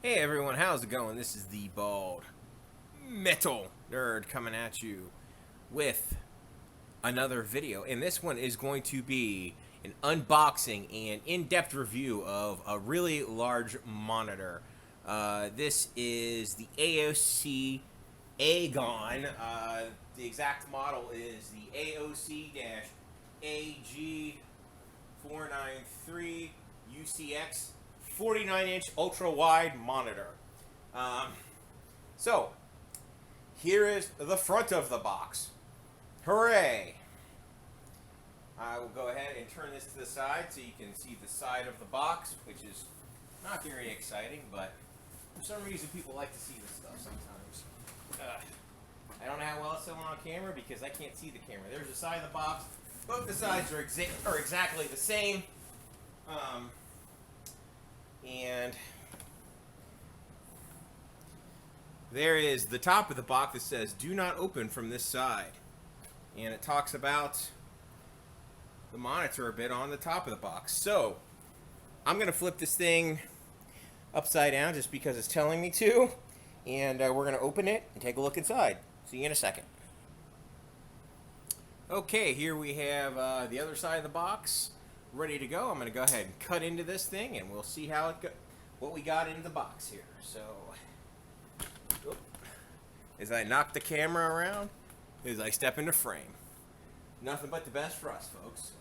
Hey everyone, how's it going? This is the Bald Metal Nerd coming at you with another video. And this one is going to be an unboxing and in-depth review of a really large monitor. This is the AOC AGON. The exact model is the AOC AG493UCX 49-inch ultra-wide monitor. So, here is the front of the box. Hooray! I will go ahead and turn this to the side so you can see the side of the box, which is not very exciting, but for some reason people like to see this stuff sometimes. I don't know how well it's showing on camera because I can't see the camera. There's the side of the box. Both the sides are exactly the same. And there is the top of the box that says do not open from this side, and it talks about the monitor a bit on the top of the box. So I'm gonna flip this thing upside down just because it's telling me to, and we're gonna open it and take a look inside. See you in a second. Okay, here we have the other side of the box ready to go. I'm going to go ahead and cut into this thing, and we'll see how it what we got in the box here. So, as I knock the camera around, as I step into frame, nothing but the best for us, folks.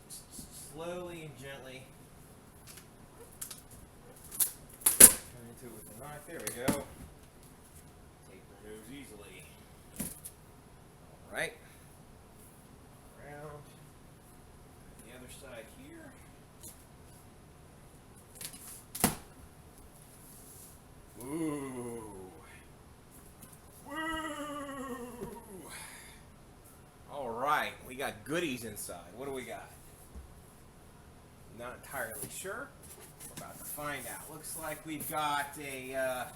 Just slowly and gently turn into it with the knife. There we go. Tape removes easily. All right. Around. The other side here. Ooh. Woo. All right, we got goodies inside. What do we got? Not entirely sure. We're about to find out. Looks like we've got a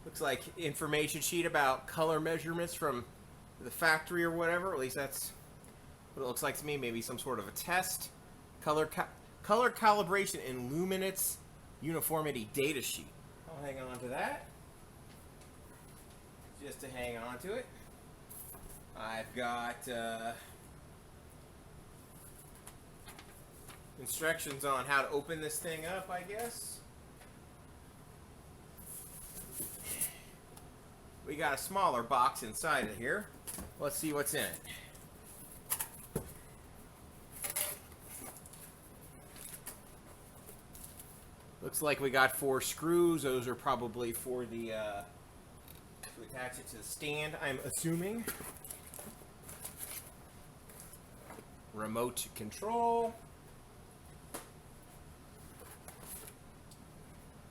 looks like information sheet about color measurements from the factory or whatever. At least that's what it looks like to me. Maybe some sort of a test. Color calibration and luminance uniformity data sheet. I'll hang on to that. Just to hang on to it. I've got instructions on how to open this thing up, I guess. We got a smaller box inside of here. Let's see what's in it. Looks like we got 4 screws. Those are probably for the to attach it to the stand, I'm assuming. Remote control.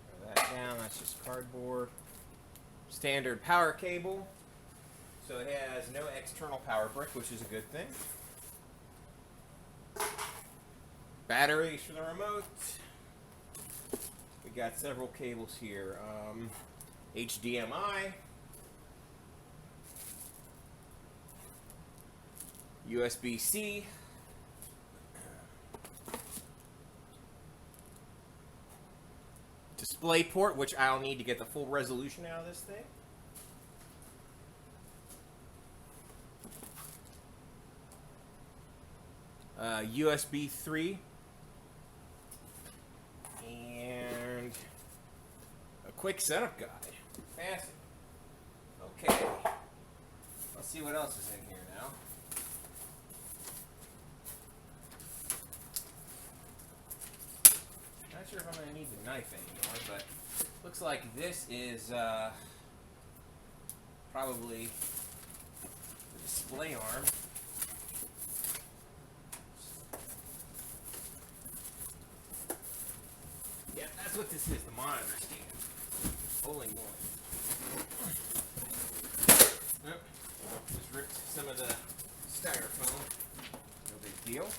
Throw that down. That's just cardboard. Standard power cable. So it has no external power brick, which is a good thing. Batteries for the remote. We got several cables here. HDMI. USB-C. Display port, which I'll need to get the full resolution out of this thing. USB 3 and a quick setup guide. Fancy. Okay. Let's see what else is in here now. Not sure if I'm going to need the knife anymore, but looks like this is probably the display arm. Yeah, that's what this is, the monitor stand. Holy moly. Yep. Just ripped some of the styrofoam. No big deal.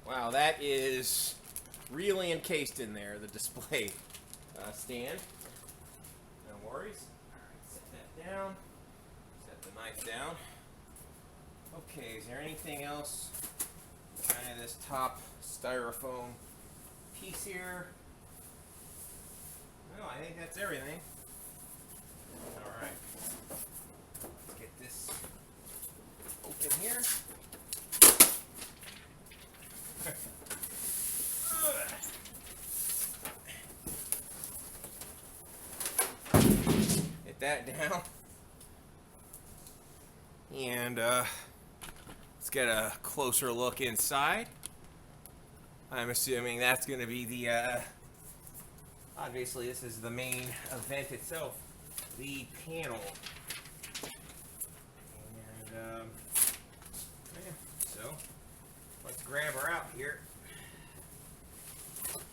Wow, that is really encased in there, the display stand. No worries. Alright, set that down. Set the knife down. Okay, is there anything else kind of this top styrofoam piece here. No, I think that's everything. Alright. Let's get this open here. Get that down. And let's get a closer look inside. I'm assuming that's going to be the, obviously this is the main event itself, the panel. And, yeah, so let's grab her out here. Okay,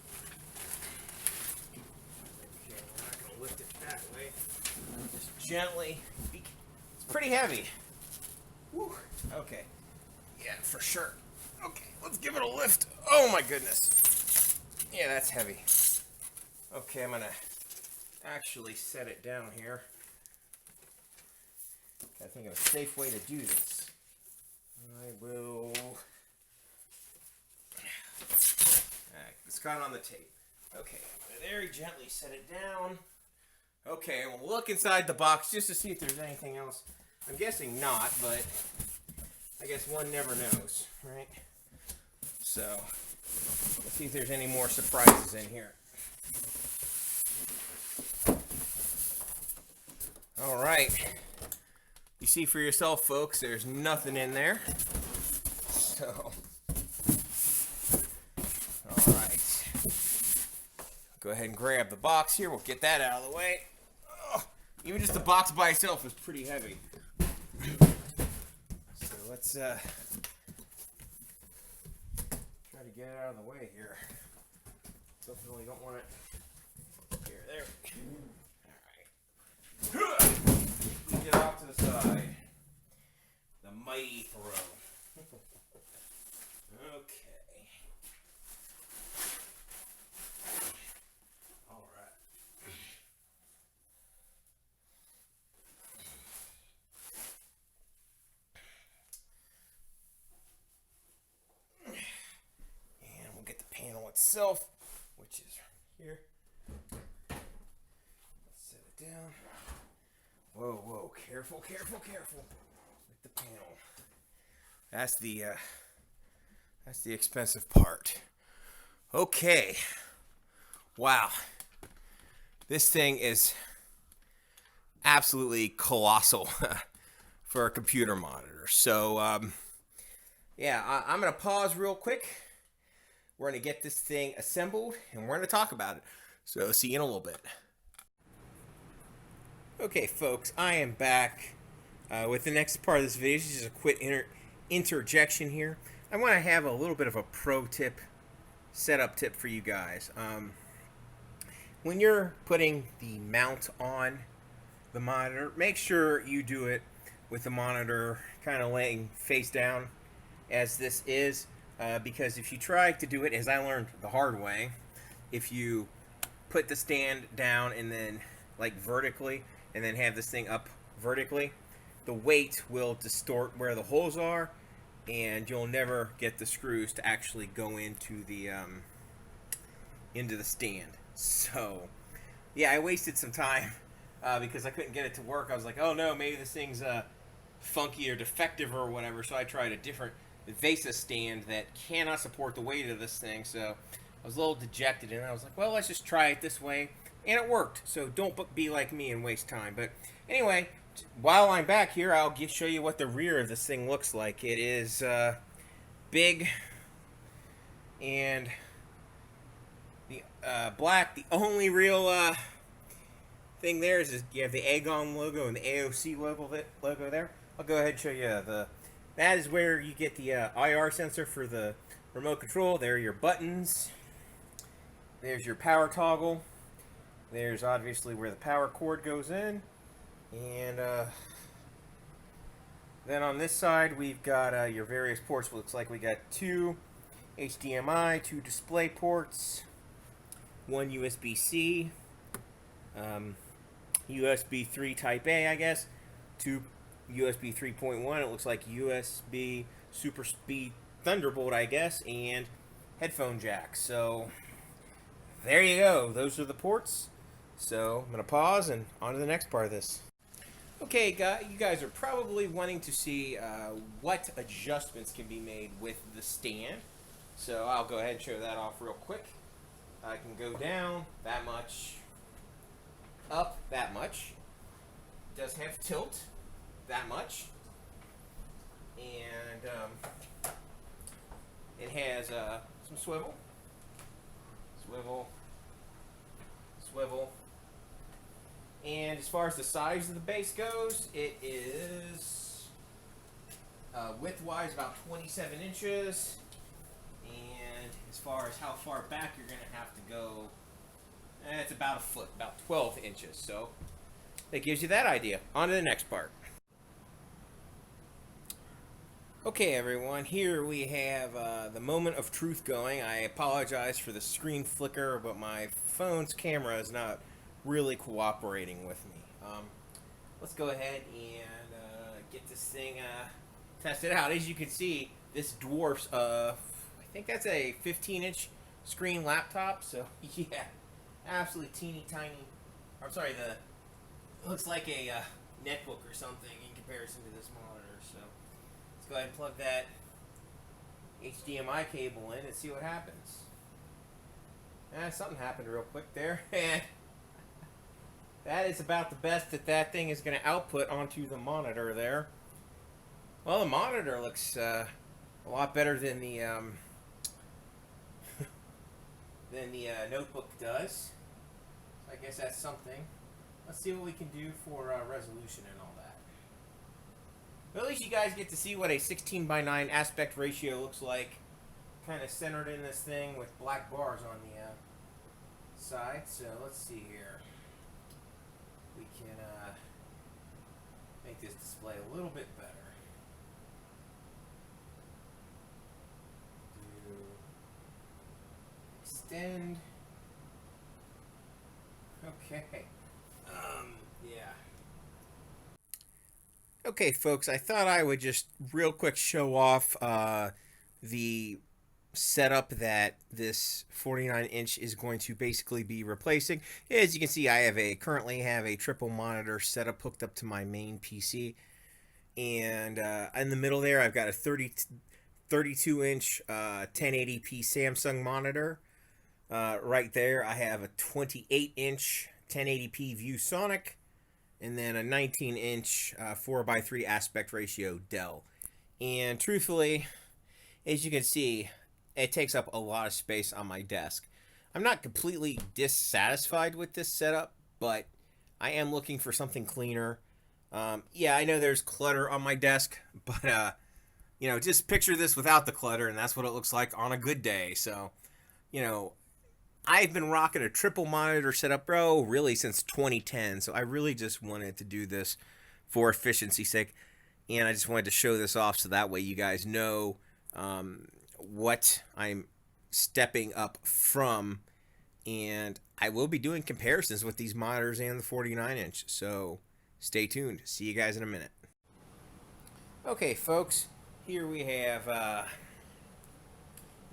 we're not going to lift it that way. Just gently. It's pretty heavy. Woo. Okay. Yeah, for sure. Okay, let's give it a lift. Oh my goodness. Yeah, that's heavy. Okay, I'm gonna actually set it down here. Gotta think of a safe way to do this. I will. It's got on the tape. Okay, I'm gonna very gently set it down. Okay, we'll look inside the box just to see if there's anything else. I'm guessing not, but I guess one never knows, right? So, let's see if there's any more surprises in here. All right. You see for yourself, folks, there's nothing in there. So, all right. Go ahead and grab the box here. We'll get that out of the way. Oh, even just the box by itself is pretty heavy. So let's try to get it out of the way here. Definitely don't want it here. There. All right. Get it off to the side. The mighty throw. Okay. All right. And we'll get the panel itself, which is here. Let's set it down. Whoa, whoa, careful, careful, careful with the panel. That's the expensive part. Okay. Wow. This thing is absolutely colossal for a computer monitor. So, yeah, I'm going to pause real quick. We're going to get this thing assembled, and we're going to talk about it. So, see you in a little bit. Okay, folks, I am back with the next part of this video. This is just a quick interjection here. I want to have a little bit of a pro tip, setup tip for you guys. When you're putting the mount on the monitor, make sure you do it with the monitor kind of laying face down as this is, because if you try to do it, as I learned the hard way, if you put the stand down and then like vertically, and then have this thing up vertically, the weight will distort where the holes are, and you'll never get the screws to actually go into the stand. So, yeah, I wasted some time because I couldn't get it to work. I was like, oh no, maybe this thing's funky or defective or whatever. So I tried a different VESA stand that cannot support the weight of this thing. So I was a little dejected, and I was like, well, let's just try it this way. And it worked, so don't be like me and waste time. But anyway, while I'm back here, I'll show you what the rear of this thing looks like. It is big and the black. The only real thing there is you have the Agon logo and the AOC logo there. I'll go ahead and show you that is where you get the IR sensor for the remote control. There are your buttons. There's your power toggle. There's obviously where the power cord goes in, and then on this side we've got your various ports. Looks like we got 2 HDMI, 2 display ports, 1 USB-C, USB 3 Type A, I guess, 2 USB 3.1. It looks like USB Super Speed Thunderbolt, I guess, and headphone jack. So there you go. Those are the ports. So I'm going to pause and on to the next part of this. Okay, you guys are probably wanting to see what adjustments can be made with the stand. So I'll go ahead and show that off real quick. I can go down that much, up that much. It does have tilt that much. And it has some swivel, swivel. And as far as the size of the base goes, it is width-wise about 27 inches. And as far as how far back you're going to have to go, it's about a foot, about 12 inches. So that gives you that idea. On to the next part. Okay, everyone, here we have the moment of truth going. I apologize for the screen flicker, but my phone's camera is not really cooperating with me. Let's go ahead and get this thing tested out. As you can see, this dwarfs, I think that's a 15-inch screen laptop, so yeah, absolutely teeny tiny. I'm sorry, it looks like a netbook or something in comparison to this monitor, so let's go ahead and plug that HDMI cable in and see what happens. Something happened real quick there, and that is about the best that thing is going to output onto the monitor there. Well, the monitor looks a lot better than the notebook does. So I guess that's something. Let's see what we can do for resolution and all that. But at least you guys get to see what a 16:9 aspect ratio looks like, kind of centered in this thing with black bars on the side. So let's see here. We can make this display a little bit better. Do extend. Okay. Yeah. Okay, folks, I thought I would just real quick show off the setup that this 49-inch is going to basically be replacing. As you can see, I currently have a triple monitor setup hooked up to my main PC, and in the middle there I've got a 32-inch 1080p Samsung monitor. Right there I have a 28-inch 1080p ViewSonic, and then a 19-inch 4:3 aspect ratio Dell. And truthfully, as you can see, it takes up a lot of space on my desk. I'm not completely dissatisfied with this setup, but I am looking for something cleaner. Yeah, I know there's clutter on my desk, but just picture this without the clutter, and that's what it looks like on a good day. So, I've been rocking a triple monitor setup, bro, really since 2010. So I really just wanted to do this for efficiency's sake, and I just wanted to show this off so that way you guys know what I'm stepping up from, and I will be doing comparisons with these monitors and the 49-inch, so stay tuned. See you guys in a minute. Okay, folks, here we have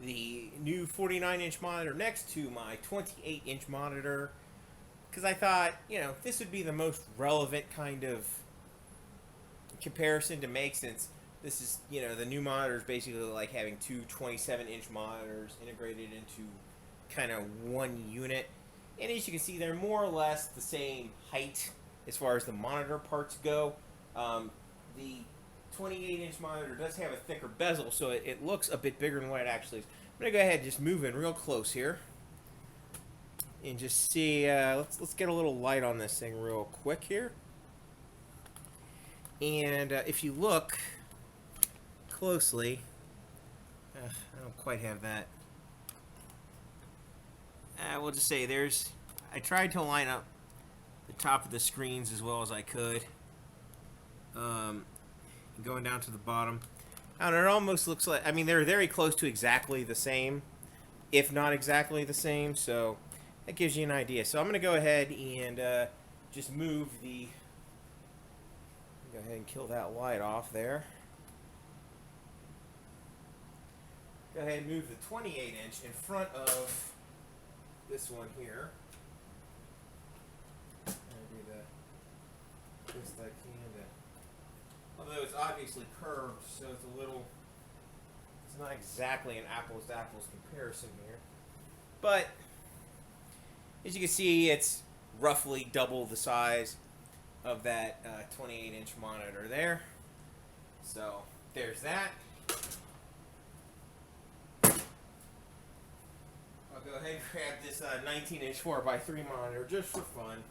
the new 49-inch monitor next to my 28-inch monitor, because I thought, this would be the most relevant kind of comparison to make, since this is, the new monitor is basically like having two 27-inch monitors integrated into kind of one unit. And as you can see, they're more or less the same height as far as the monitor parts go. The 28-inch monitor does have a thicker bezel, so it looks a bit bigger than what it actually is. I'm going to go ahead and just move in real close here and just see, let's get a little light on this thing real quick here. And if you look closely, I don't quite have that. We'll just say I tried to line up the top of the screens as well as I could. Going down to the bottom, I don't know, it almost looks like, they're very close to exactly the same, if not exactly the same, so that gives you an idea. So I'm going to go ahead and just move go ahead and kill that light off there. Go ahead and move the 28-inch in front of this one here. I'll do the best I can to, although it's obviously curved, so it's a little, it's not exactly an apples to apples comparison here. But as you can see, it's roughly double the size of that 28-inch monitor there. So there's that. I'll go ahead and grab this 19-inch 4x3 monitor just for fun.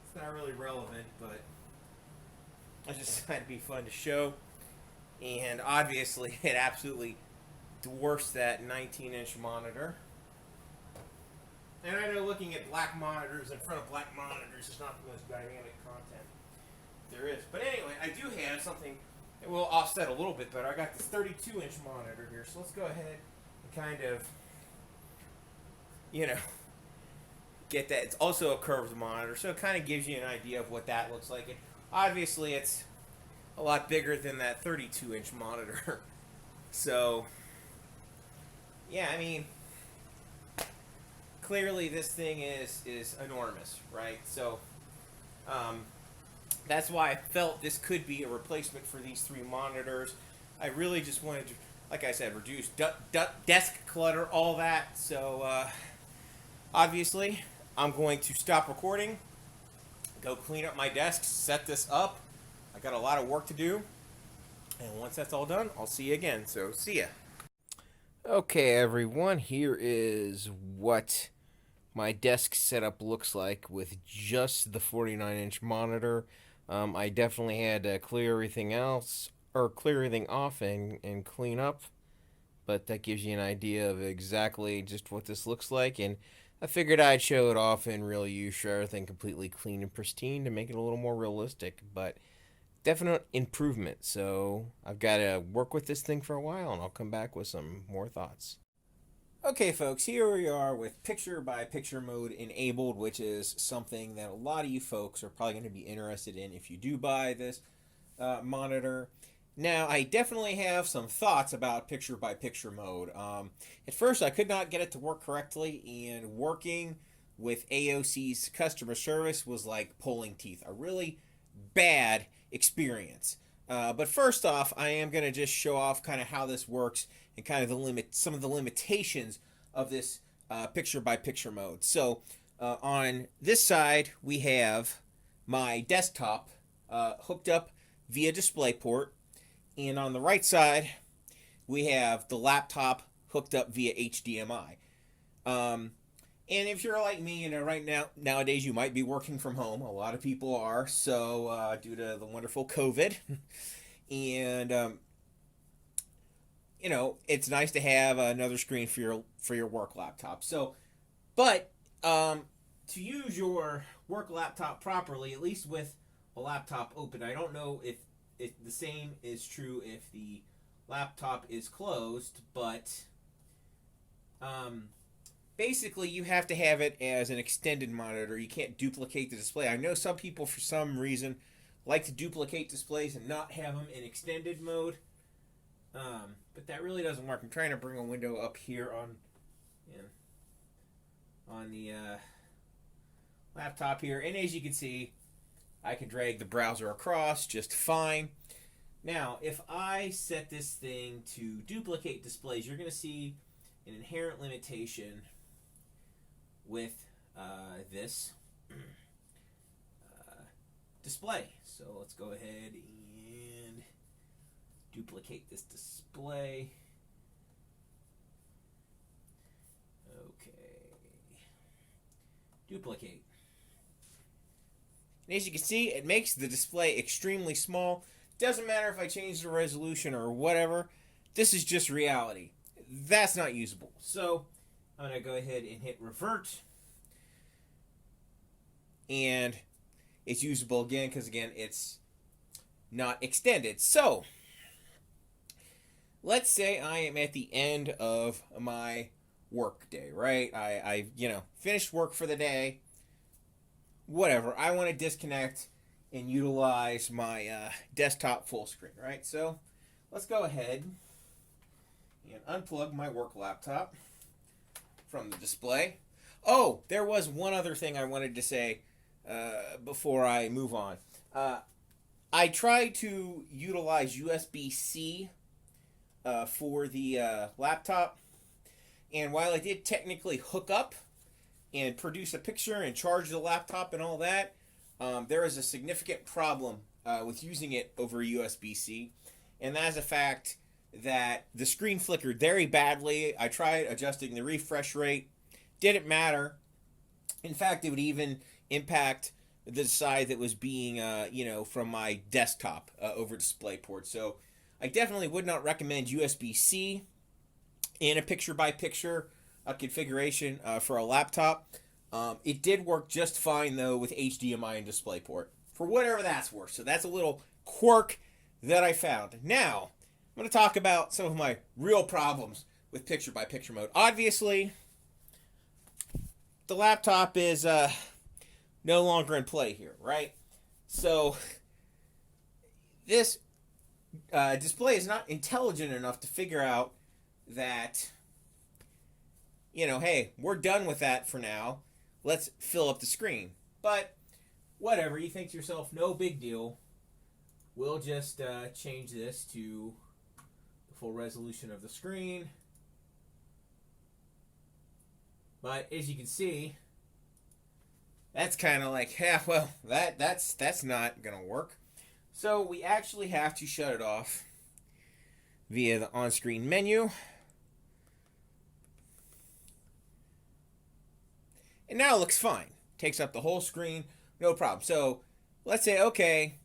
It's not really relevant, but I just thought it'd be fun to show. And obviously, it absolutely dwarfs that 19-inch monitor. And I know looking at black monitors in front of black monitors is not the most dynamic content there is. But anyway, I do have something that will offset a little bit better. I got this 32-inch monitor here, so let's go ahead and kind of, you know, get that. It's also a curved monitor, so it kind of gives you an idea of what that looks like. And obviously, it's a lot bigger than that 32-inch monitor. So, yeah, I mean, clearly this thing is enormous, right? So that's why I felt this could be a replacement for these three monitors. I really just wanted to, like I said, reduce desk clutter, all that. So obviously, I'm going to stop recording, go clean up my desk, set this up. I got a lot of work to do. And once that's all done, I'll see you again. So see ya. Okay, everyone, here is what my desk setup looks like with just the 49-inch monitor. I definitely had to clear everything else, or clear everything off and clean up, but that gives you an idea of exactly just what this looks like. And I figured I'd show it off and really use everything completely clean and pristine to make it a little more realistic, but definite improvement. So I've got to work with this thing for a while, and I'll come back with some more thoughts. Okay, folks, here we are with picture-by-picture mode enabled, which is something that a lot of you folks are probably going to be interested in if you do buy this monitor. Now, I definitely have some thoughts about picture-by-picture mode. At first, I could not get it to work correctly, and working with AOC's customer service was like pulling teeth. A really bad experience. But first off, I am going to just show off kind of how this works and kind of some of the limitations of this picture-by-picture mode. So on this side, we have my desktop hooked up via DisplayPort, and on the right side, we have the laptop hooked up via HDMI. And if you're like me, you know, nowadays you might be working from home. A lot of people are, so due to the wonderful COVID, and you know, it's nice to have another screen for your work laptop. So, but to use your work laptop properly, at least with a laptop open, I don't know if the same is true if the laptop is closed, but basically, you have to have it as an extended monitor. You can't duplicate the display. I know some people, for some reason, like to duplicate displays and not have them in extended mode. But that really doesn't work. I'm trying to bring a window up here on the laptop here. And as you can see, I can drag the browser across just fine. Now, if I set this thing to duplicate displays, you're going to see an inherent limitation with this display. So let's go ahead and duplicate this display. Okay. Duplicate. And as you can see, it makes the display extremely small. Doesn't matter if I change the resolution or whatever. This is just reality. That's not usable. So I'm going to go ahead and hit revert. And it's usable again because, again, it's not extended. So let's say I am at the end of my work day, right? I finished work for the day. Whatever. I want to disconnect and utilize my desktop full screen, right? So let's go ahead and unplug my work laptop from the display. Oh, there was one other thing I wanted to say before I move on. I tried to utilize USB-C for the laptop, and while I did technically hook up and produce a picture and charge the laptop and all that, there is a significant problem with using it over USB-C, and that is the fact that the screen flickered very badly. I tried adjusting the refresh rate, didn't matter. In fact, it would even impact the side that was being, from my desktop over DisplayPort. So I definitely would not recommend USB-C in a picture-by-picture configuration for a laptop. It did work just fine, though, with HDMI and DisplayPort, for whatever that's worth. So that's a little quirk that I found. Now, I'm going to talk about some of my real problems with picture-by-picture mode. Obviously, the laptop is no longer in play here, right? So this display is not intelligent enough to figure out that, hey, we're done with that for now. Let's fill up the screen. But whatever, you think to yourself, no big deal. We'll just change this to the full resolution of the screen. But as you can see, that's kind of like, yeah, well, that's not going to work. So we actually have to shut it off via the on-screen menu. And now it looks fine. Takes up the whole screen, no problem. So let's say, okay,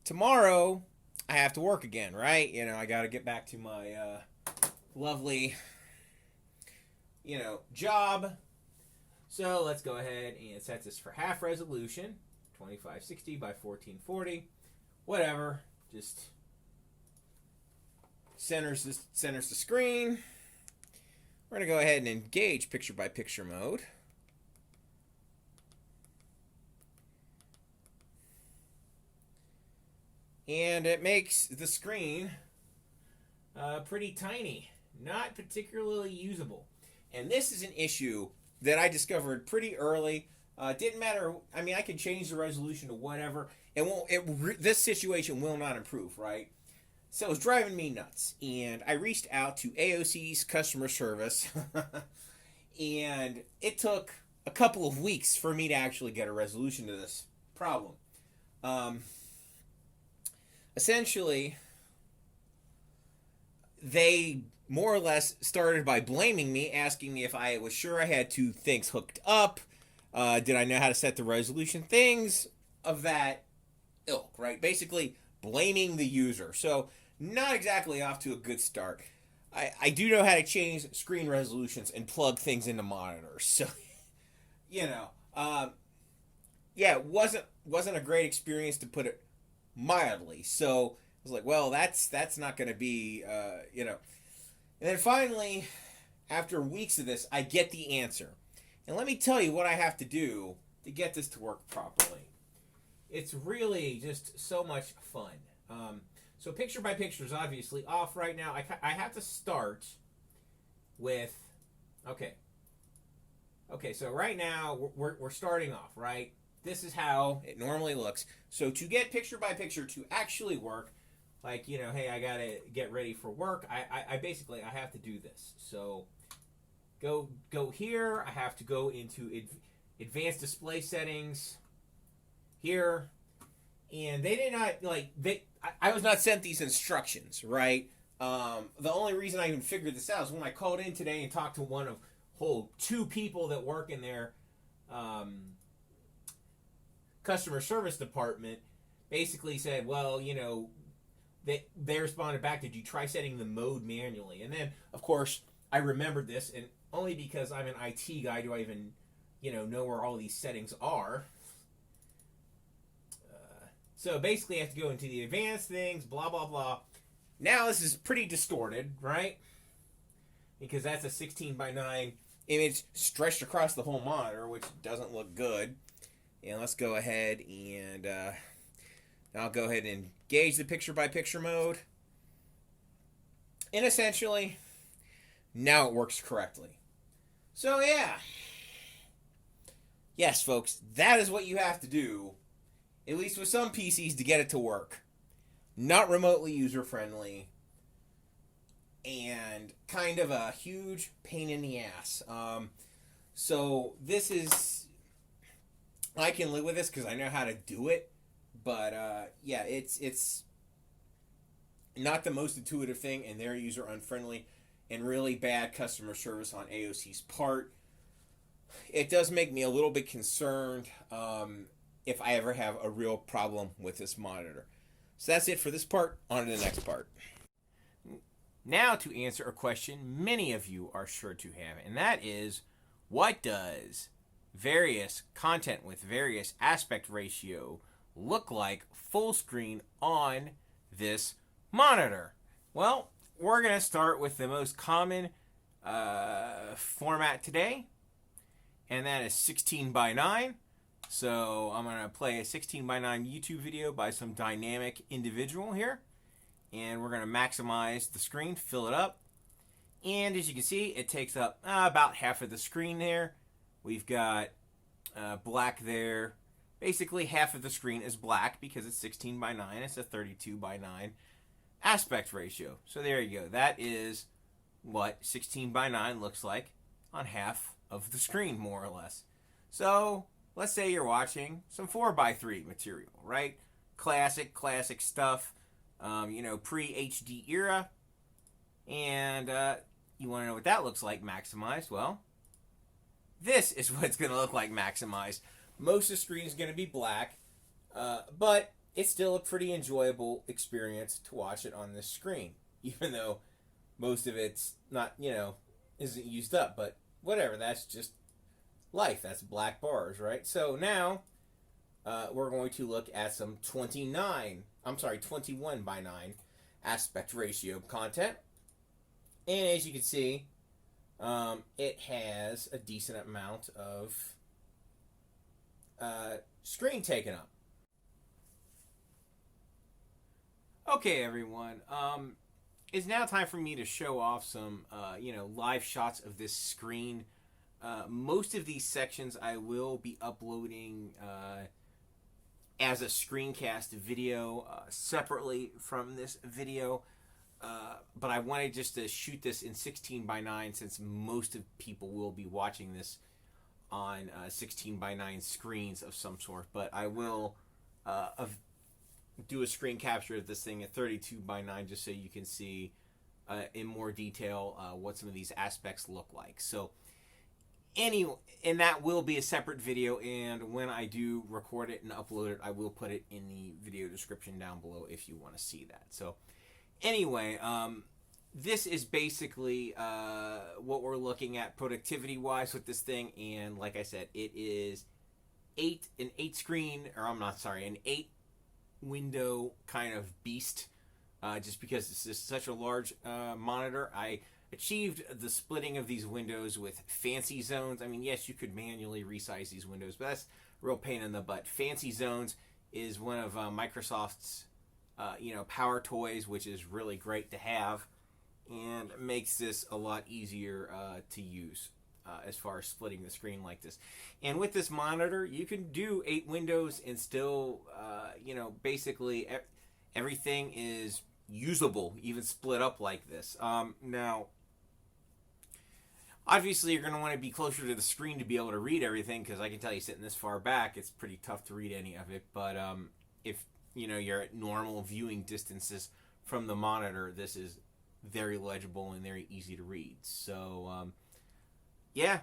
tomorrow I have to work again, right? I got to get back to my lovely, job. So let's go ahead and set this for half resolution, 2560 by 1440, whatever. Just centers the screen. We're going to go ahead and engage picture-by-picture mode. And it makes the screen pretty tiny, not particularly usable. And this is an issue that I discovered pretty early. Didn't matter. I mean, I can change the resolution to whatever. This situation will not improve, right? So it was driving me nuts. And I reached out to AOC's customer service. And it took a couple of weeks for me to actually get a resolution to this problem. Essentially, they more or less started by blaming me, asking me if I was sure I had two things hooked up, did I know how to set the resolution, things of that ilk, right? Basically, blaming the user. So, not exactly off to a good start. I do know how to change screen resolutions and plug things into monitors. So, yeah, it wasn't a great experience, to put it mildly. So I was like, well, that's not going to be, And then finally, after weeks of this, I get the answer. And let me tell you what I have to do to get this to work properly. It's really just so much fun. So picture by picture is obviously off right now. I have to start with, okay, so right now we're starting off, right? This is how it normally looks. So to get picture by picture to actually work, like, hey, I gotta get ready for work, I basically have to do this. So go here. I have to go into advanced display settings here, and they did not I was not sent these instructions, right? The only reason I even figured this out is when I called in today and talked to one of two people that work in their customer service department. Basically said, well, they responded back, did you try setting the mode manually? And then, of course, I remembered this, and only because I'm an IT guy do I even, know where all these settings are. So basically I have to go into the advanced things, blah, blah, blah. Now this is pretty distorted, right? Because that's a 16 by 9 image stretched across the whole monitor, which doesn't look good. And let's go ahead and I'll go ahead and engage the picture-by-picture mode. And essentially, now it works correctly. So yeah, Yes, folks, that is what you have to do, at least with some PCs, to get it to work. Not remotely user friendly, and kind of a huge pain in the ass. So this is, I can live with this because I know how to do it, but yeah, it's not the most intuitive thing, and they're user unfriendly, and really bad customer service on AOC's part. It does make me a little bit concerned if I ever have a real problem with this monitor. So that's it for this part. On to the next part. Now to answer a question many of you are sure to have, and that is, what does various content with various aspect ratio look like full screen on this monitor? Well, we're going to start with the most common format today, and that is 16 by 9. So I'm going to play a 16 by 9 YouTube video by some dynamic individual here, and we're going to maximize the screen, fill it up, and as you can see, it takes up about half of the screen there. We've got black there. Basically half of the screen is black because it's 16 by 9. It's a 32 by 9 aspect ratio. So there you go. That is what 16 by 9 looks like on half of the screen, more or less. So let's say you're watching some 4 by 3 material, right? Classic stuff, pre-HD era. And you want to know what that looks like maximized? Well, this is what it's going to look like maximized. Most of the screen is going to be black, but it's still a pretty enjoyable experience to watch it on this screen, even though most of it's not, isn't used up. But whatever, that's just life. That's black bars, right? So now we're going to look at some 21 by 9 aspect ratio content. And as you can see, it has a decent amount of screen taken up. Okay, everyone. It's now time for me to show off some, live shots of this screen. Most of these sections I will be uploading as a screencast video separately from this video. But I wanted just to shoot this in 16 by 9 since most of people will be watching this on 16 by 9 screens of some sort. But I will do a screen capture of this thing at 32 by 9 just so you can see in more detail what some of these aspects look like. So and that will be a separate video, and when I do record it and upload it, I will put it in the video description down below if you want to see that. So anyway, this is basically what we're looking at productivity-wise with this thing, and like I said, it is an 8-window kind of beast, just because this is such a large monitor. I achieved the splitting of these windows with fancy zones. I mean, yes, you could manually resize these windows, but that's a real pain in the butt. Fancy zones is one of Microsoft's power toys, which is really great to have and makes this a lot easier to use as far as splitting the screen like this. And with this monitor, you can do 8 windows and still, basically everything is usable, even split up like this. Now, obviously, you're going to want to be closer to the screen to be able to read everything, because I can tell you sitting this far back, it's pretty tough to read any of it. But if you're at normal viewing distances from the monitor, this is very legible and very easy to read. So, yeah,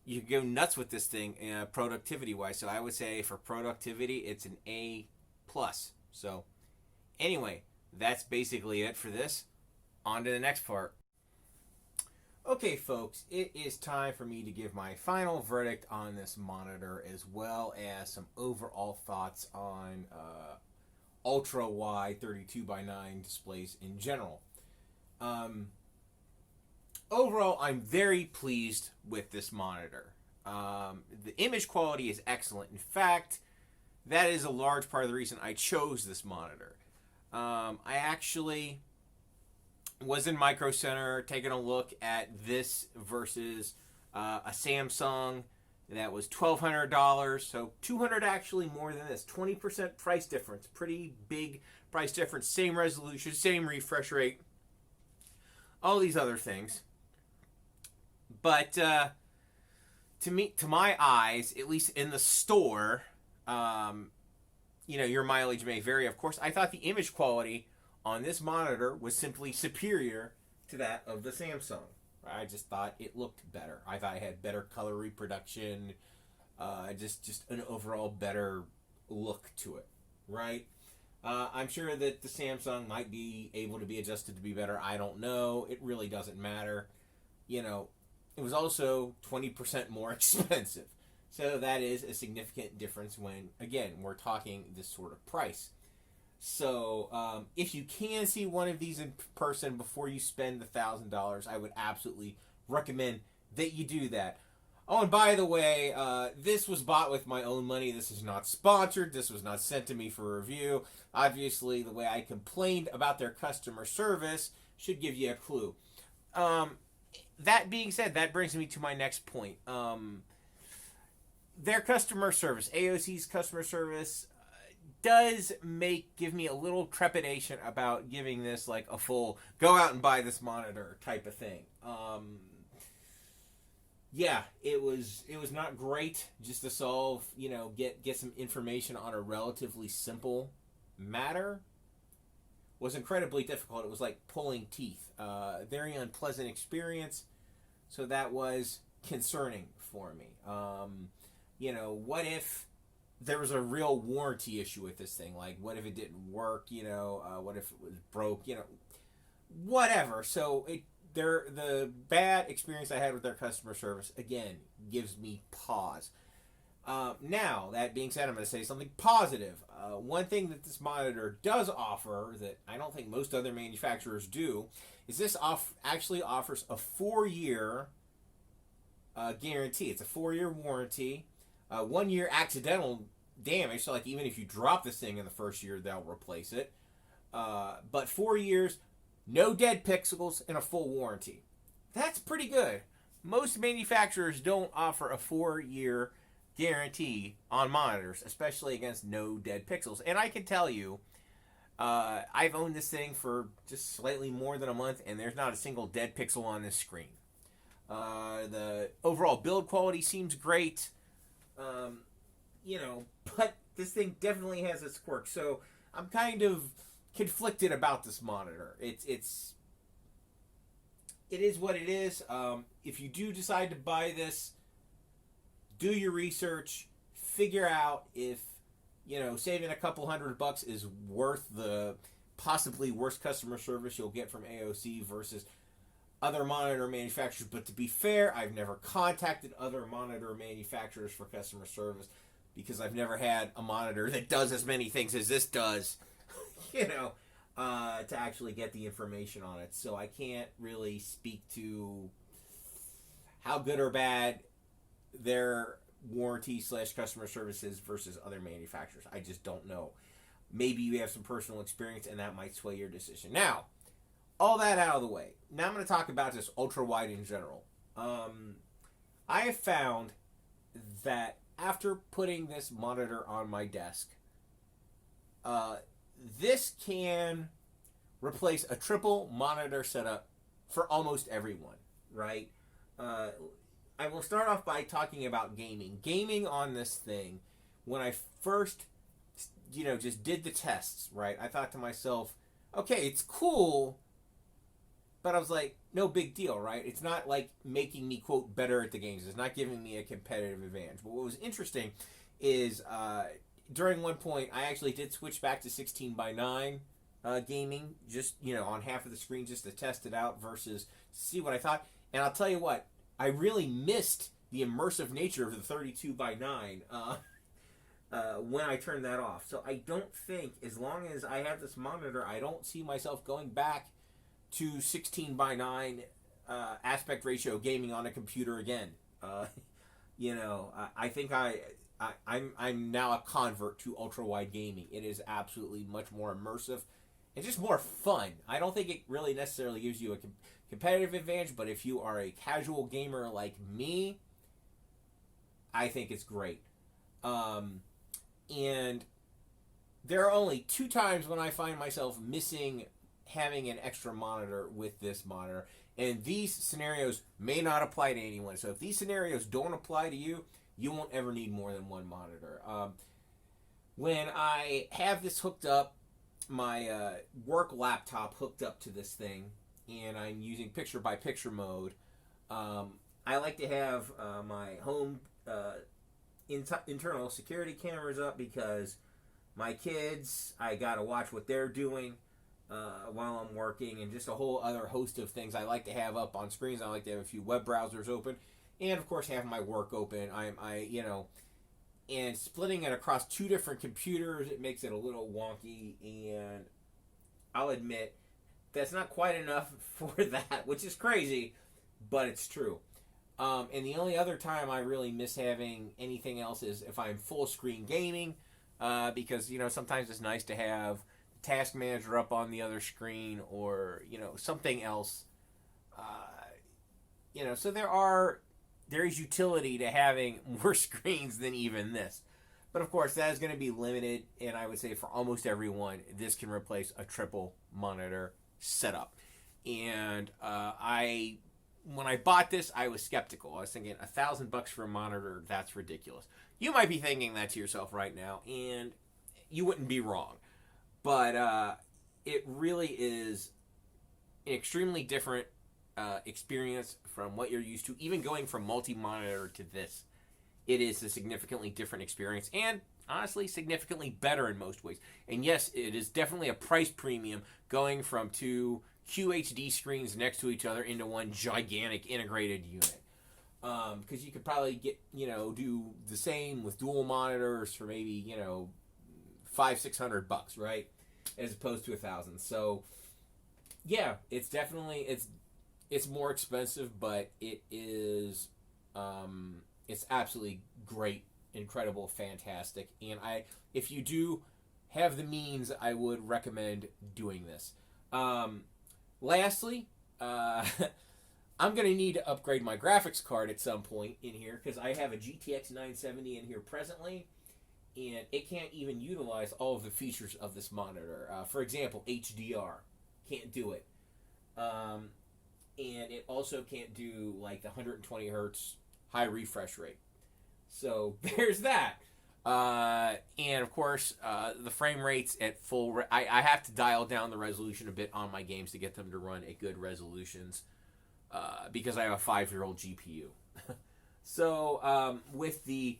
you can go nuts with this thing productivity-wise. So I would say for productivity, it's an A+. So anyway, that's basically it for this. On to the next part. Okay, folks, it is time for me to give my final verdict on this monitor, as well as some overall thoughts on ultra-wide 32 by 9 displays in general. Overall, I'm very pleased with this monitor. The image quality is excellent. In fact, that is a large part of the reason I chose this monitor. I actually was in Micro Center taking a look at this versus a Samsung That was $1,200, so $200 actually more than this. 20% price difference, pretty big price difference. Same resolution, same refresh rate, all these other things. But to my eyes, at least in the store, your mileage may vary. Of course, I thought the image quality on this monitor was simply superior to that of the Samsung. I just thought it looked better. I thought it had better color reproduction, just an overall better look to it, right? I'm sure that the Samsung might be able to be adjusted to be better. I don't know. It really doesn't matter. It was also 20% more expensive. So that is a significant difference when, again, we're talking this sort of price. So if you can see one of these in person before you spend the $1,000, I would absolutely recommend that you do that. Oh, and by the way, this was bought with my own money. This is not sponsored. This was not sent to me for review. Obviously, the way I complained about their customer service should give you a clue. That being said, that brings me to my next point. Their customer service, AOC's customer service, does give me a little trepidation about giving this like a full go out and buy this monitor type of thing. Yeah, it was not great just to solve, get some information on a relatively simple matter. It was incredibly difficult. It was like pulling teeth. Very unpleasant experience. So that was concerning for me. What if there was a real warranty issue with this thing? Like, what if it didn't work? What if it was broke? Whatever. So the bad experience I had with their customer service, again, gives me pause. Now, that being said, I'm going to say something positive. One thing that this monitor does offer that I don't think most other manufacturers do is this actually offers a 4-year guarantee. It's a 4-year warranty. 1 year accidental damage, so like even if you drop this thing in the first year, they'll replace it. But 4 years, no dead pixels, and a full warranty. That's pretty good. Most manufacturers don't offer a 4-year guarantee on monitors, especially against no dead pixels. And I can tell you, I've owned this thing for just slightly more than a month, and there's not a single dead pixel on this screen. The overall build quality seems great. But this thing definitely has its quirks. So I'm kind of conflicted about this monitor. It is what it is. If you do decide to buy this, do your research, figure out if, saving a couple $100 is worth the possibly worst customer service you'll get from AOC versus other monitor manufacturers. But to be fair, I've never contacted other monitor manufacturers for customer service because I've never had a monitor that does as many things as this does, to actually get the information on it. So I can't really speak to how good or bad their warranty / customer service is versus other manufacturers. I just don't know. Maybe you have some personal experience and that might sway your decision. Now, all that out of the way. Now I'm going to talk about this ultra-wide in general. I have found that after putting this monitor on my desk, this can replace a triple monitor setup for almost everyone, right? I will start off by talking about gaming. Gaming on this thing, when I first, just did the tests, right? I thought to myself, okay, it's cool, but I was like, no big deal, right? It's not like making me, quote, better at the games. It's not giving me a competitive advantage. But what was interesting is during one point, I actually did switch back to 16:9 gaming, just, on half of the screen just to test it out versus see what I thought. And I'll tell you what, I really missed the immersive nature of the 32:9 when I turned that off. So I don't think, as long as I have this monitor, I don't see myself going back to 16:9 aspect ratio gaming on a computer again. I think I'm now a convert to ultra-wide gaming. It is absolutely much more immersive and just more fun. I don't think it really necessarily gives you a competitive advantage, but if you are a casual gamer like me, I think it's great. And there are only 2 times when I find myself missing having an extra monitor with this monitor. And these scenarios may not apply to anyone. So if these scenarios don't apply to you, you won't ever need more than one monitor. When I have this hooked up, my work laptop hooked up to this thing, and I'm using picture-by-picture mode, I like to have my home internal security cameras up because my kids, I gotta watch what they're doing while I'm working, and just a whole other host of things I like to have up on screens. I like to have a few web browsers open, and of course have my work open. And splitting it across 2 different computers, it makes it a little wonky, and I'll admit that's not quite enough for that, which is crazy, but it's true. And the only other time I really miss having anything else is if I'm full screen gaming, because sometimes it's nice to have the task manager up on the other screen, or something else. So there is utility to having more screens than even this. But of course, that is going to be limited, and I would say for almost everyone, this can replace a triple monitor setup. And when I bought this, I was skeptical. I was thinking, $1,000 for a monitor, that's ridiculous. You might be thinking that to yourself right now, and you wouldn't be wrong. But it really is an extremely different experience from what you're used to. Even going from multi-monitor to this, it is a significantly different experience, and honestly, significantly better in most ways. And yes, it is definitely a price premium going from 2 QHD screens next to each other into one gigantic integrated unit. Because you could probably do the same with dual monitors for maybe $500-600, right? As opposed to $1,000. So yeah, it's definitely it's more expensive, but it is it's absolutely great, incredible, fantastic. And if you do have the means, I would recommend doing this. Lastly, I'm going to need to upgrade my graphics card at some point in here, because I have a GTX 970 in here presently, and it can't even utilize all of the features of this monitor. For example, HDR. Can't do it. And it also can't do like the 120 hertz high refresh rate. So there's that. And of course, the frame rates at full... I have to dial down the resolution a bit on my games to get them to run at good resolutions, because I have a 5-year-old GPU. So with the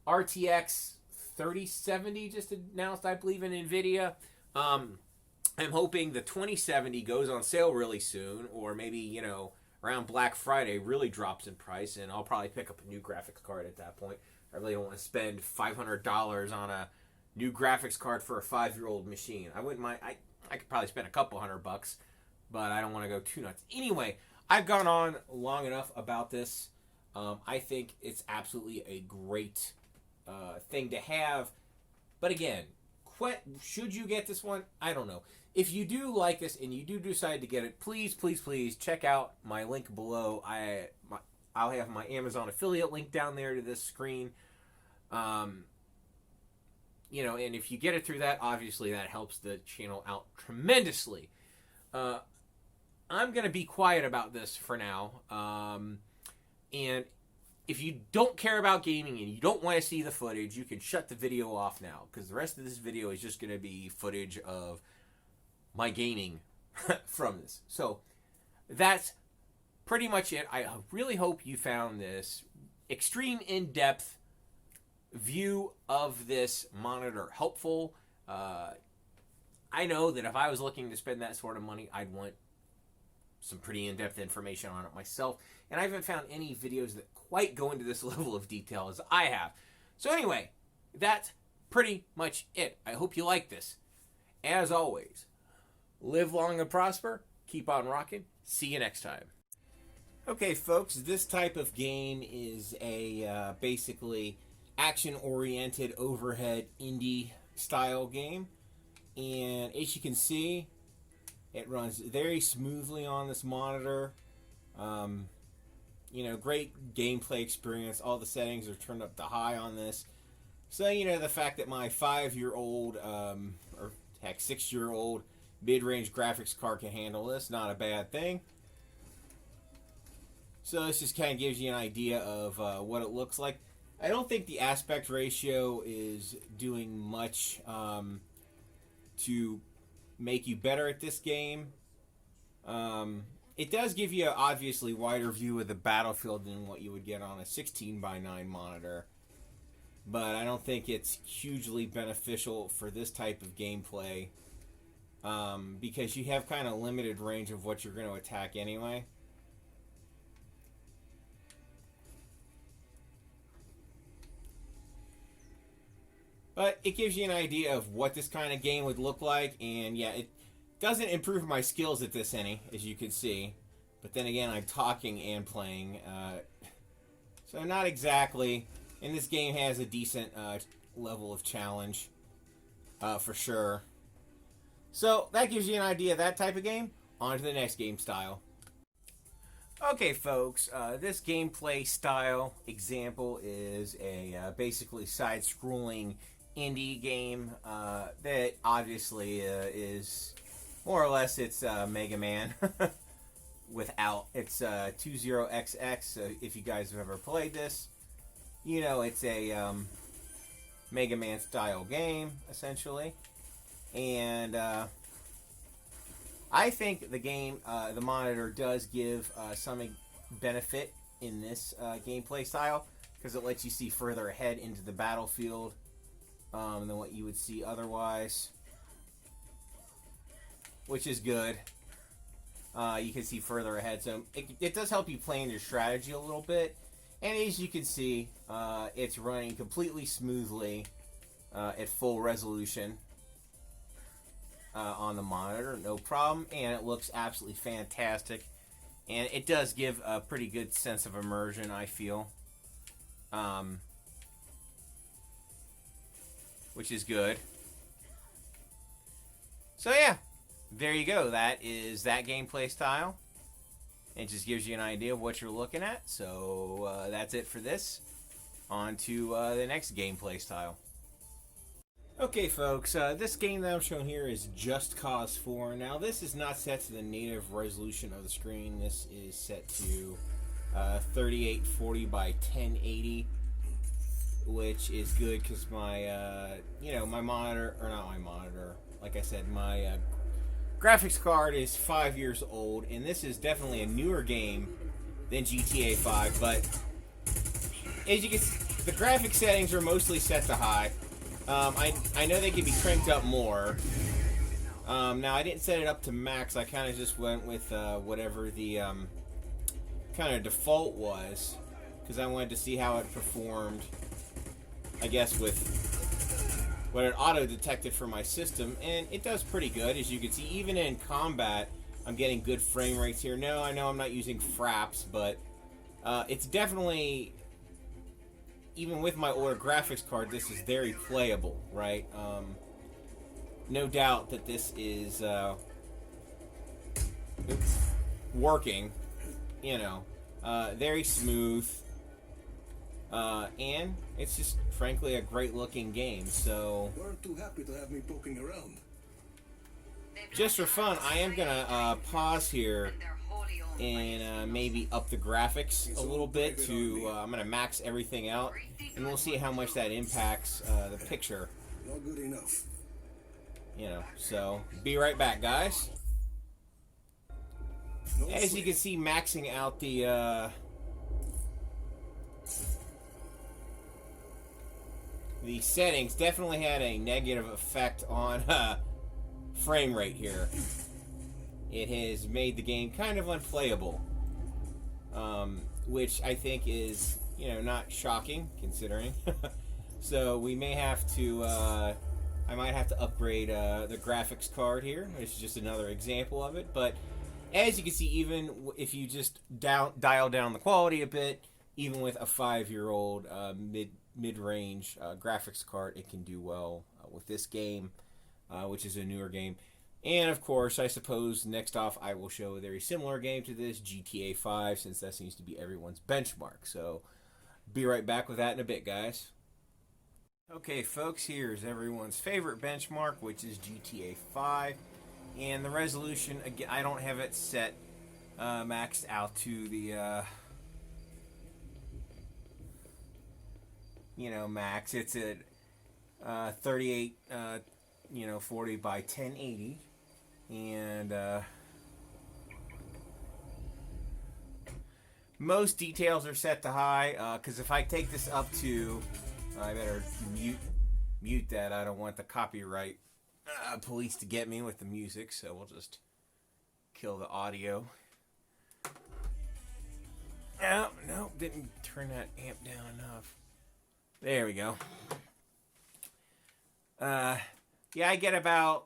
RTX 3070 just announced, I believe, in NVIDIA, I'm hoping the 2070 goes on sale really soon, or maybe, around Black Friday really drops in price, and I'll probably pick up a new graphics card at that point. I really don't want to spend $500 on a new graphics card for a 5-year-old machine. I wouldn't mind. I could probably spend a couple $100, but I don't want to go too nuts. Anyway, I've gone on long enough about this. I think it's absolutely a great thing to have. But again, should you get this one? I don't know. If you do like this and you do decide to get it, please, please, please check out my link below. I'll have my Amazon affiliate link down there to this screen. And if you get it through that, obviously that helps the channel out tremendously. I'm going to be quiet about this for now. And if you don't care about gaming and you don't want to see the footage, you can shut the video off now, because the rest of this video is just going to be footage of my gaming from this. So that's pretty much it. I really hope you found this extreme in-depth view of this monitor helpful. I know that if I was looking to spend that sort of money, I'd want some pretty in-depth information on it myself, and I haven't found any videos that quite go into this level of detail as I have. So anyway, that's pretty much it. I hope you like this. As always, live long and prosper, keep on rocking, see you next time. Okay folks, this type of game is a basically action-oriented overhead indie style game, and as you can see, it runs very smoothly on this monitor. great gameplay experience. All the settings are turned up to high on this. So, the fact that my 5-year-old, or heck, 6-year-old mid-range graphics card can handle this, not a bad thing. So this just kind of gives you an idea of what it looks like. I don't think the aspect ratio is doing much to make you better at this game. It does give you an obviously wider view of the battlefield than what you would get on a 16:9 monitor. But I don't think it's hugely beneficial for this type of gameplay because you have kind of limited range of what you're going to attack anyway. But it gives you an idea of what this kind of game would look like, and yeah, it doesn't improve my skills at this any, as you can see. But then again, I'm talking and playing, so not exactly. And this game has a decent level of challenge, for sure. So that gives you an idea of that type of game. On to the next game style. Okay, folks, this gameplay style example is a basically side-scrolling indie game that obviously is more or less it's Mega Man without. It's 20XX. If you guys have ever played this, it's a Mega Man style game essentially, and I think the game, the monitor does give some benefit in this gameplay style because it lets you see further ahead into the battlefield than what you would see otherwise, which is good. You can see further ahead, so it does help you plan your strategy a little bit. And as you can see, it's running completely smoothly at full resolution on the monitor, no problem, and it looks absolutely fantastic. And it does give a pretty good sense of immersion, I feel, which is good. So yeah, there you go. That is that gameplay style. It just gives you an idea of what you're looking at. So that's it for this. On to the next gameplay style. Okay, folks, this game that I'm showing here is Just Cause 4. Now, this is not set to the native resolution of the screen. This is set to 3840 by 1080, which is good because my, my monitor, or not my monitor, like I said, my graphics card is 5 years old, and this is definitely a newer game than GTA 5, but as you can see, the graphic settings are mostly set to high. I know they can be cranked up more. Now, I didn't set it up to max. I kind of just went with whatever the kind of default was, because I wanted to see how it performed, I guess, with what it auto-detected for my system, and it does pretty good. As you can see, even in combat, I'm getting good frame rates here. No, I know I'm not using fraps, but it's definitely, even with my older graphics card, this is very playable, right? No doubt that this is working, very smooth, and it's just frankly a great looking game. So weren't too happy to have me poking around. Just for fun, I am gonna pause here and maybe up the graphics a little bit to I'm gonna max everything out, and we'll see how much that impacts the picture. Not good enough. So be right back, guys. As you can see, maxing out the settings definitely had a negative effect on frame rate here. It has made the game kind of unplayable, which I think is, not shocking considering. So we may have to, I might have to upgrade the graphics card here. This is just another example of it. But as you can see, even if you just dial down the quality a bit, even with a 5-year-old mid-range graphics card, it can do well with this game, which is a newer game. And of course, I suppose next off I will show a very similar game to this, GTA 5, since that seems to be everyone's benchmark. So, be right back with that in a bit, guys. Okay, folks, here's everyone's favorite benchmark, which is GTA 5. And the resolution, again, I don't have it set maxed out to the, max. It's at 38, 40 by 1080. And most details are set to high, because if I take this up to, I better mute that. I don't want the copyright police to get me with the music, so we'll just kill the audio. Oh, no, didn't turn that amp down enough. There we go. Yeah, I get about,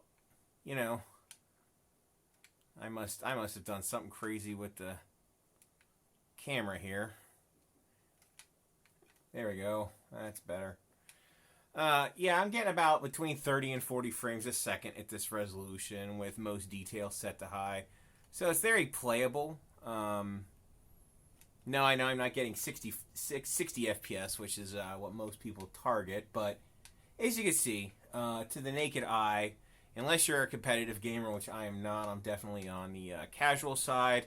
I must have done something crazy with the camera here. There we go. That's better. Yeah, I'm getting about between 30 and 40 frames a second at this resolution, with most details set to high. So it's very playable. No, I know I'm not getting 60 FPS, which is what most people target, but as you can see, to the naked eye, unless you're a competitive gamer, which I am not, I'm definitely on the casual side.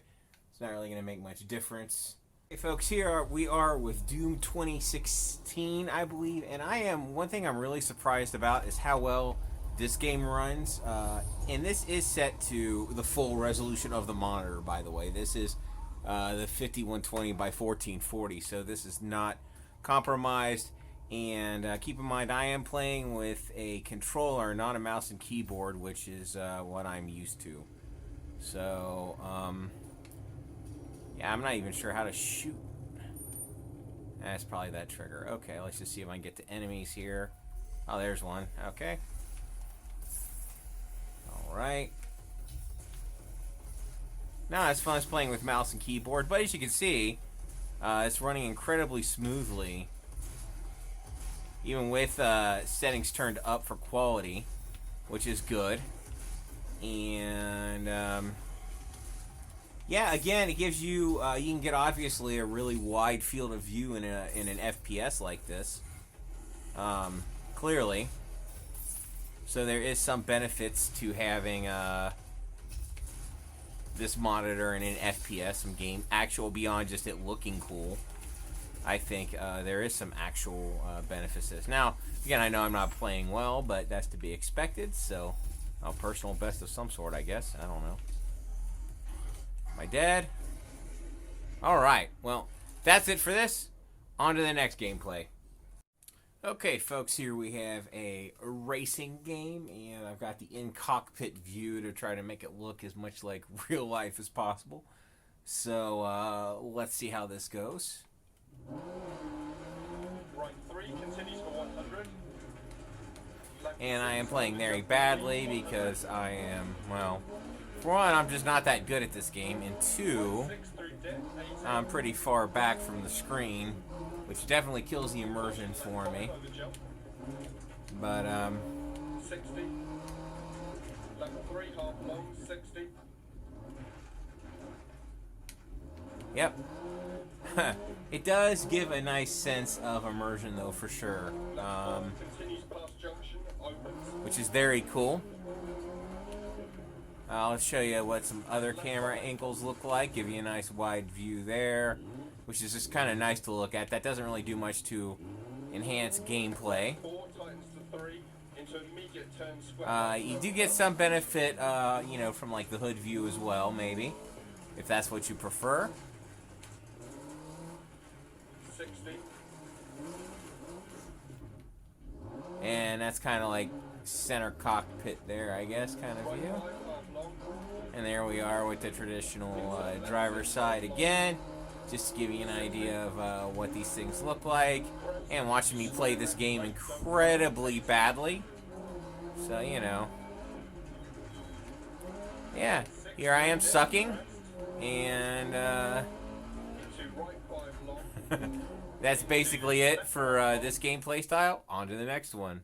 It's not really going to make much difference. Hey folks, here we are with Doom 2016, I believe, and one thing I'm really surprised about is how well this game runs, and this is set to the full resolution of the monitor, by the way. This is the 5120 by 1440, so this is not compromised, and keep in mind I am playing with a controller, not a mouse and keyboard, which is what I'm used to. So, yeah, I'm not even sure how to shoot. That's probably that trigger. Okay, let's just see if I can get to enemies here. Oh, there's one. Okay. Alright. Now, it's fun playing with mouse and keyboard, but as you can see, it's running incredibly smoothly. Even with settings turned up for quality, which is good. And, yeah, again, it gives you, you can get obviously a really wide field of view in an FPS like this, clearly. So there is some benefits to having this monitor in an FPS, some game actual beyond just it looking cool. I think there is some actual benefits to this. Now, again, I know I'm not playing well, but that's to be expected. So, a personal best of some sort, I guess. I don't know. Am I dead? Alright, well, that's it for this. On to the next gameplay. Okay, folks, here we have a racing game, and I've got the in-cockpit view to try to make it look as much like real life as possible. So, let's see how this goes. Right 3 continues for 100. And I am playing very badly because I am, well, for one, I'm just not that good at this game, and two, I'm pretty far back from the screen, which definitely kills the immersion for me. But, 60. Level 3, half long, 60. Yep. It does give a nice sense of immersion, though, for sure. Continues past junction, opens. Which is very cool. I'll show you what some other camera angles look like. Give you a nice wide view there, which is just kind of nice to look at. That doesn't really do much to enhance gameplay. 4 tightens to 3 into immediate turn square. You do get some benefit, from like the hood view as well, maybe, if that's what you prefer. 60. And that's kind of like center cockpit there, I guess, kind of view. And there we are with the traditional driver's side again, just to give you an idea of what these things look like. And watching me play this game incredibly badly. So, yeah, here I am sucking. And that's basically it for this gameplay style. On to the next one.